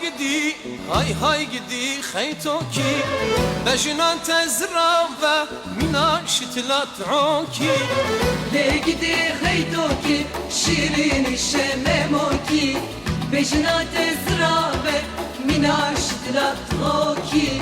gidi hay gidi خيتوكي بجنان تزرع ومنا شتلات عوكي ليه gidi خيتوكي شيرين الشماموكي بجنان تزرع ومنا شتلات عوكي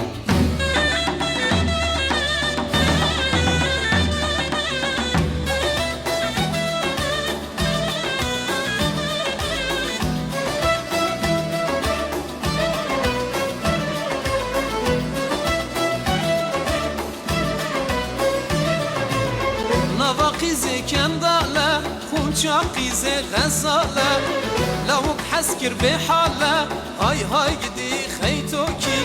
قيزي كندالة خوشا قيزي غزالة لو بحسكر بحالة هاي قدي خيتوكي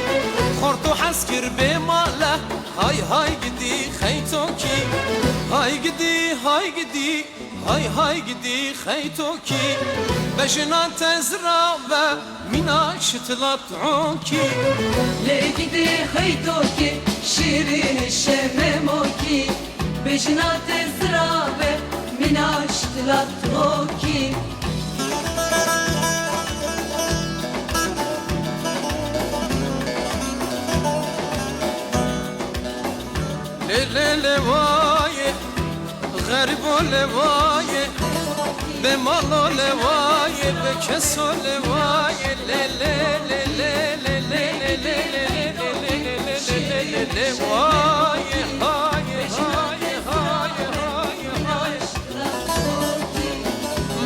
خورتو حسكر بمالة هاي قدي خيتوكي هاي قدي هاي قدي خيتوكي بجنان تزرع ومنا شتلات عوكي ليه gidi خيتوكي شيرين الشماموكي بجنات الزرابة من عشت لطروكي ليلي وايه غريب لوايه بمالو لوايه بكسو لوايه ليلي وايه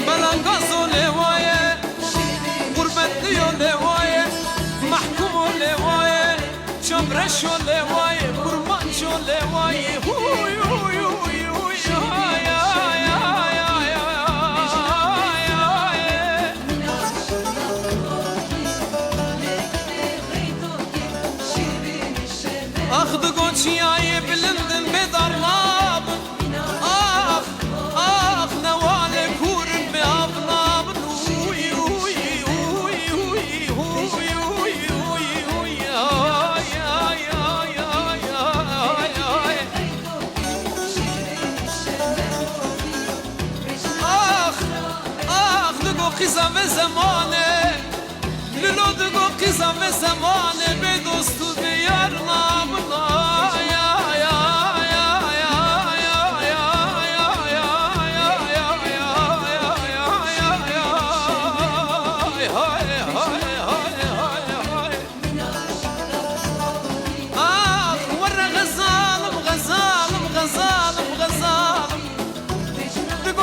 بلانغازو لوايه غربتيو لوايه محكومو لوايه شمرشو لوايه قرمانشو لوايه هوي هوي هوي هوي اخذ قوتشياي بلندن بدرلاب اخ نوالك ورن بأبناب هوي هوي هوي هوي هوي هوي هوي هوي اخ دقو قزم زمانه للو دقو قزم زمانه بدوستو ديارنا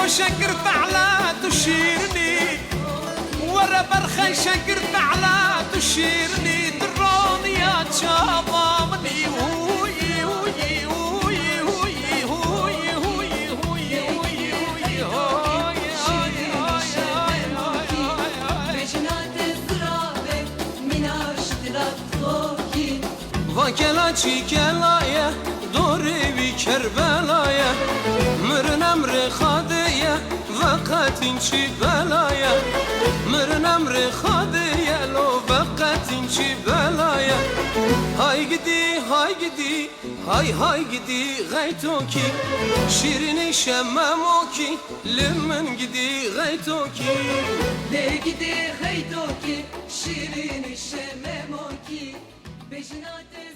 شكرت على تشيرني ورا برخي شكرت على تشيرني دروني يا شامامني هوي هوي هوي هوي هوي هوي هوي هوي وكلاتشي كلايا دوري بكربلايا مرن امر خادية وقت انشي بلايا مرن امر خادية لو وقت انشي بلايا هاي قدي هاي قدي غيتوكي شيرين شماموكي لمن قدي غيتوكي ليه gidi خيتوكي شيرين الشماموكي بجنات